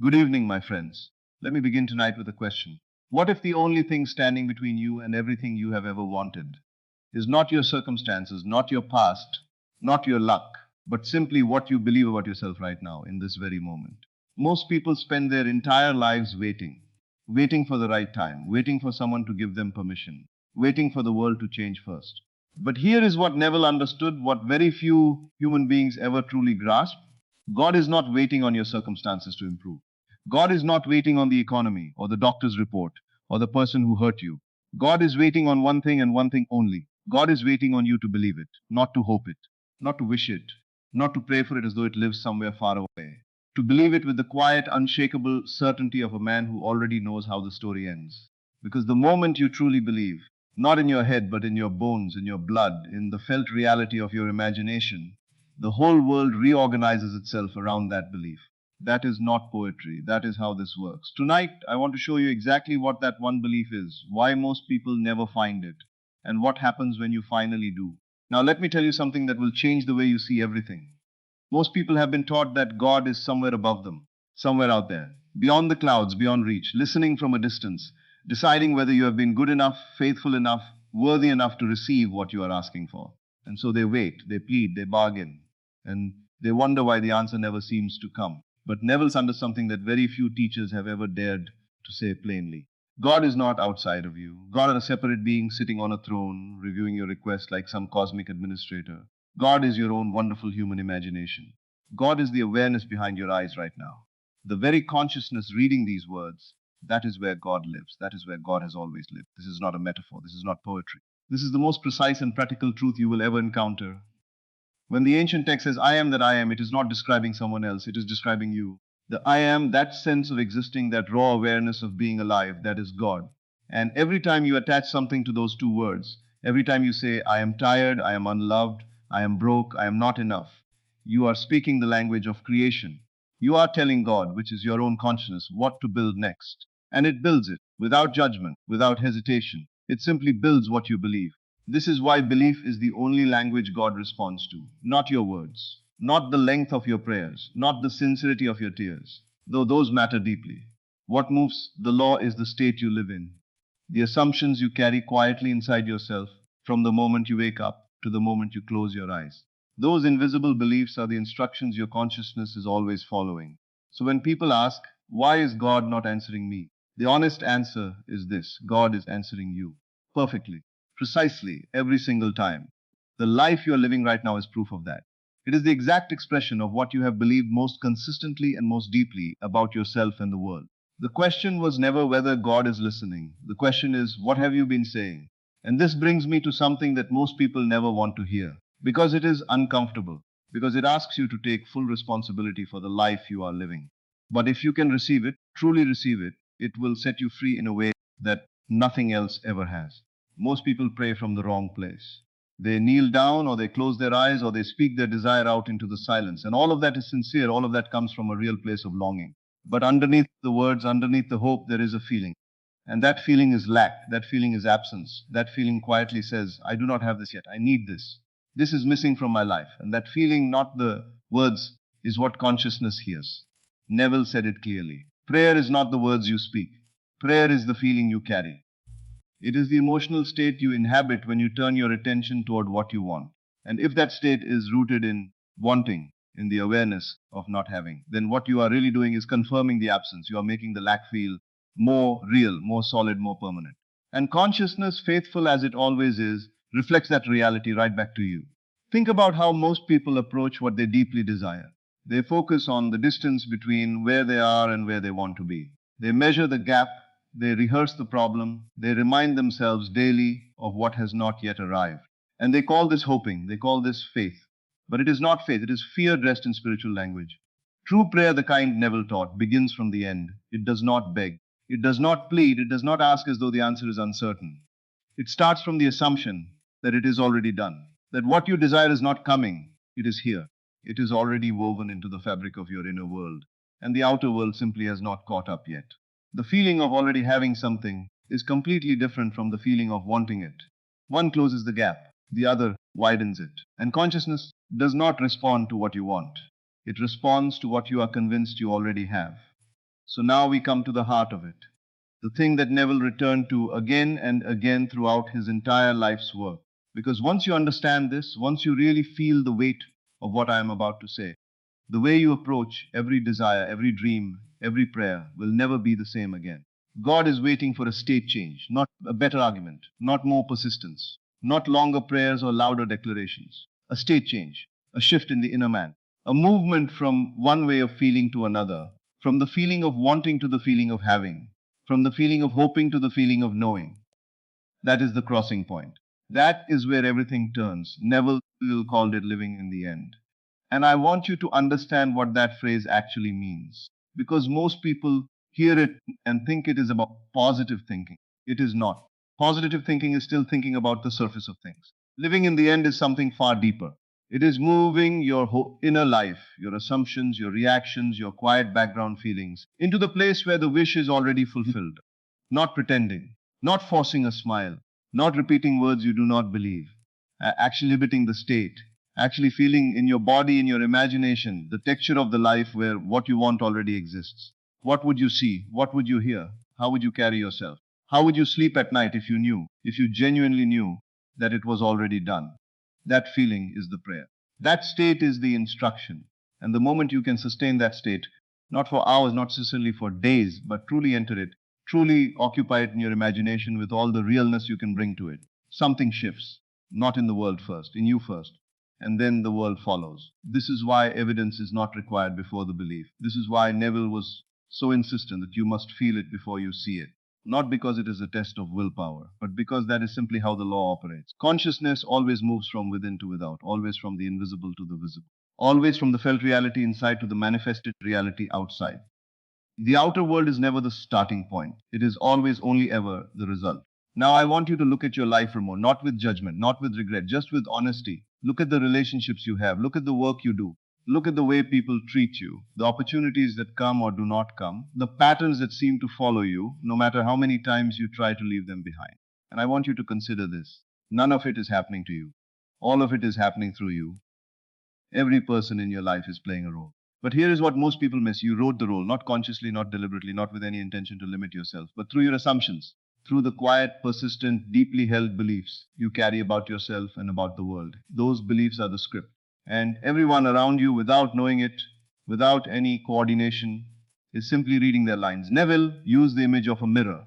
Good evening, my friends. Let me begin tonight with a question. What if the only thing standing between you and everything you have ever wanted is not your circumstances, not your past, not your luck, but simply what you believe about yourself right now in this very moment? Most people spend their entire lives waiting for the right time, waiting for someone to give them permission, waiting for the world to change first. But here is what Neville understood, what very few human beings ever truly grasp. God is not waiting on your circumstances to improve. God is not waiting on the economy or the doctor's report or the person who hurt you. God is waiting on one thing and one thing only. God is waiting on you to believe it, not to hope it, not to wish it, not to pray for it as though it lives somewhere far away. To believe it with the quiet, unshakable certainty of a man who already knows how the story ends. Because the moment you truly believe, not in your head but in your bones, in your blood, in the felt reality of your imagination, the whole world reorganizes itself around that belief. That is not poetry. That is how this works. Tonight, I want to show you exactly what that one belief is, why most people never find it, and what happens when you finally do. Now, let me tell you something that will change the way you see everything. Most people have been taught that God is somewhere above them, somewhere out there, beyond the clouds, beyond reach, listening from a distance, deciding whether you have been good enough, faithful enough, worthy enough to receive what you are asking for. And so they wait, they plead, they bargain, and they wonder why the answer never seems to come. But Neville's under something that very few teachers have ever dared to say plainly. God is not outside of you. God is a separate being sitting on a throne, reviewing your request like some cosmic administrator. God is your own wonderful human imagination. God is the awareness behind your eyes right now. The very consciousness reading these words, that is where God lives. That is where God has always lived. This is not a metaphor. This is not poetry. This is the most precise and practical truth you will ever encounter. When the ancient text says, I am that I am, it is not describing someone else, it is describing you. The I am, that sense of existing, that raw awareness of being alive, that is God. And every time you attach something to those two words, every time you say, I am tired, I am unloved, I am broke, I am not enough, you are speaking the language of creation. You are telling God, which is your own consciousness, what to build next. And it builds it without judgment, without hesitation. It simply builds what you believe. This is why belief is the only language God responds to, not your words, not the length of your prayers, not the sincerity of your tears, though those matter deeply. What moves the law is the state you live in, the assumptions you carry quietly inside yourself from the moment you wake up to the moment you close your eyes. Those invisible beliefs are the instructions your consciousness is always following. So when people ask, why is God not answering me? The honest answer is this: God is answering you perfectly. Precisely, every single time. The life you are living right now is proof of that. It is the exact expression of what you have believed most consistently and most deeply about yourself and the world. The question was never whether God is listening. The question is, what have you been saying? And this brings me to something that most people never want to hear because it is uncomfortable, because it asks you to take full responsibility for the life you are living. But if you can receive it, truly receive it, it will set you free in a way that nothing else ever has. Most people pray from the wrong place. They kneel down, or they close their eyes, or they speak their desire out into the silence. And all of that is sincere. All of that comes from a real place of longing. But underneath the words, underneath the hope, there is a feeling. And that feeling is lack. That feeling is absence. That feeling quietly says, I do not have this yet. I need this. This is missing from my life. And that feeling, not the words, is what consciousness hears. Neville said it clearly. Prayer is not the words you speak. Prayer is the feeling you carry. It is the emotional state you inhabit when you turn your attention toward what you want. And if that state is rooted in wanting, in the awareness of not having, then what you are really doing is confirming the absence. You are making the lack feel more real, more solid, more permanent. And consciousness, faithful as it always is, reflects that reality right back to you. Think about how most people approach what they deeply desire. They focus on the distance between where they are and where they want to be. They measure the gap, they rehearse the problem, they remind themselves daily of what has not yet arrived. And they call this hoping, they call this faith. But it is not faith, it is fear dressed in spiritual language. True prayer, the kind Neville taught, begins from the end. It does not beg, it does not plead, it does not ask as though the answer is uncertain. It starts from the assumption that it is already done, that what you desire is not coming, it is here. It is already woven into the fabric of your inner world, and the outer world simply has not caught up yet. The feeling of already having something is completely different from the feeling of wanting it. One closes the gap, the other widens it. And consciousness does not respond to what you want, it responds to what you are convinced you already have. So now we come to the heart of it, the thing that Neville returned to again and again throughout his entire life's work. Because once you understand this, once you really feel the weight of what I am about to say, the way you approach every desire, every dream, every prayer will never be the same again. God is waiting for a state change, not a better argument, not more persistence, not longer prayers or louder declarations. A state change, a shift in the inner man, a movement from one way of feeling to another, from the feeling of wanting to the feeling of having, from the feeling of hoping to the feeling of knowing. That is the crossing point. That is where everything turns. Neville called it living in the end. And I want you to understand what that phrase actually means. Because most people hear it and think it is about positive thinking. It is not. Positive thinking is still thinking about the surface of things. Living in the end is something far deeper. It is moving your inner life, your assumptions, your reactions, your quiet background feelings into the place where the wish is already fulfilled. Not pretending, not forcing a smile, not repeating words you do not believe, actually inhibiting the state, actually feeling in your body, in your imagination, the texture of the life where what you want already exists. What would you see? What would you hear? How would you carry yourself? How would you sleep at night if you knew, if you genuinely knew that it was already done? That feeling is the prayer. That state is the instruction. And the moment you can sustain that state, not for hours, not necessarily for days, but truly enter it, truly occupy it in your imagination with all the realness you can bring to it, something shifts, not in the world first, in you first, and then the world follows. This is why evidence is not required before the belief. This is why Neville was so insistent that you must feel it before you see it. Not because it is a test of willpower, but because that is simply how the law operates. Consciousness always moves from within to without, always from the invisible to the visible, always from the felt reality inside to the manifested reality outside. The outer world is never the starting point. It is always only ever the result. Now I want you to look at your life, Ramon, not with judgment, not with regret, just with honesty. Look at the relationships you have. Look at the work you do. Look at the way people treat you, the opportunities that come or do not come, the patterns that seem to follow you, no matter how many times you try to leave them behind. And I want you to consider this. None of it is happening to you. All of it is happening through you. Every person in your life is playing a role. But here is what most people miss. You wrote the role, not consciously, not deliberately, not with any intention to limit yourself, but through your assumptions, through the quiet, persistent, deeply held beliefs you carry about yourself and about the world. Those beliefs are the script. And everyone around you, without knowing it, without any coordination, is simply reading their lines. Neville used the image of a mirror,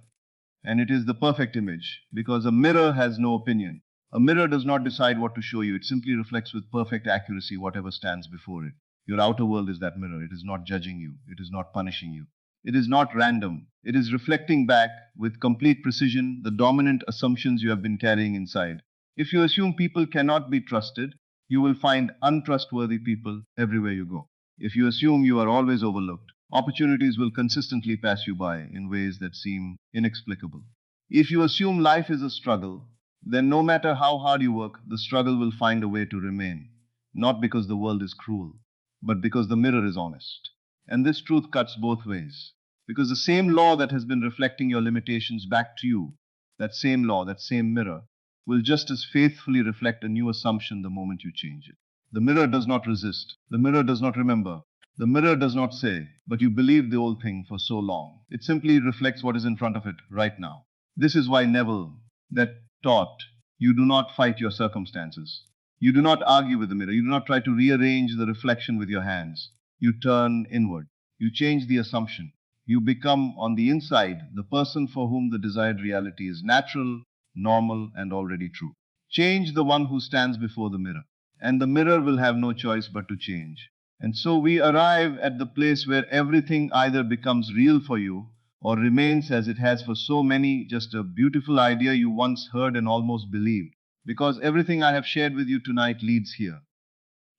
and it is the perfect image because a mirror has no opinion. A mirror does not decide what to show you, it simply reflects with perfect accuracy whatever stands before it. Your outer world is that mirror. It is not judging you, it is not punishing you, it is not random. It is reflecting back with complete precision the dominant assumptions you have been carrying inside. If you assume people cannot be trusted, you will find untrustworthy people everywhere you go. If you assume you are always overlooked, opportunities will consistently pass you by in ways that seem inexplicable. If you assume life is a struggle, then no matter how hard you work, the struggle will find a way to remain. Not because the world is cruel, but because the mirror is honest. And this truth cuts both ways. Because the same law that has been reflecting your limitations back to you, that same law, that same mirror, will just as faithfully reflect a new assumption the moment you change it. The mirror does not resist. The mirror does not remember. The mirror does not say, but you believed the old thing for so long. It simply reflects what is in front of it right now. This is why Neville, that taught, you do not fight your circumstances. You do not argue with the mirror. You do not try to rearrange the reflection with your hands. You turn inward. You change the assumption. You become, on the inside, the person for whom the desired reality is natural, normal, and already true. Change the one who stands before the mirror, and the mirror will have no choice but to change. And so we arrive at the place where everything either becomes real for you or remains as it has for so many, just a beautiful idea you once heard and almost believed. Because everything I have shared with you tonight leads here,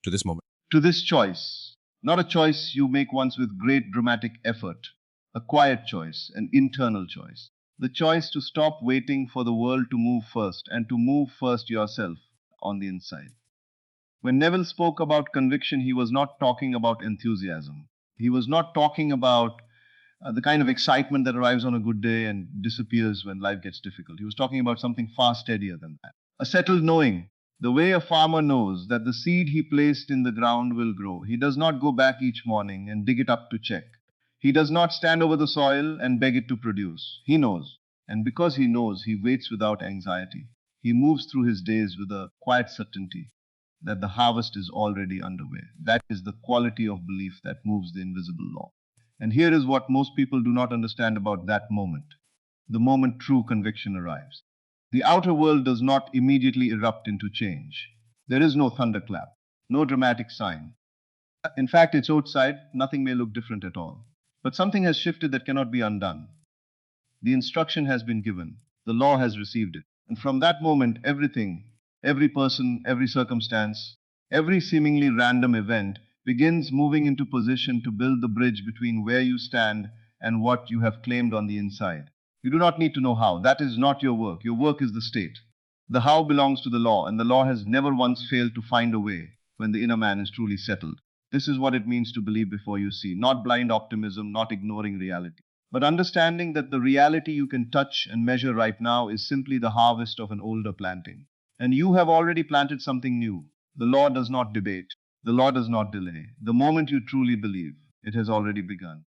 to this moment. to this choice. Not a choice you make once with great dramatic effort, a quiet choice, an internal choice. The choice to stop waiting for the world to move first and to move first yourself on the inside. When Neville spoke about conviction, he was not talking about enthusiasm. He was not talking about the kind of excitement that arrives on a good day and disappears when life gets difficult. He was talking about something far steadier than that. A settled knowing, the way a farmer knows that the seed he placed in the ground will grow. He does not go back each morning and dig it up to check. He does not stand over the soil and beg it to produce. He knows. And because he knows, he waits without anxiety. He moves through his days with a quiet certainty that the harvest is already underway. That is the quality of belief that moves the invisible law. And here is what most people do not understand about that moment: the moment true conviction arrives. The outer world does not immediately erupt into change. There is no thunderclap, no dramatic sign. In fact, it's outside, nothing may look different at all. But something has shifted that cannot be undone. The instruction has been given, the law has received it. And from that moment, everything, every person, every circumstance, every seemingly random event begins moving into position to build the bridge between where you stand and what you have claimed on the inside. You do not need to know how. That is not your work. Your work is the state. The how belongs to the law, and the law has never once failed to find a way when the inner man is truly settled. This is what it means to believe before you see, not blind optimism, not ignoring reality, but understanding that the reality you can touch and measure right now is simply the harvest of an older planting. And you have already planted something new. The law does not debate, the law does not delay. The moment you truly believe, it has already begun.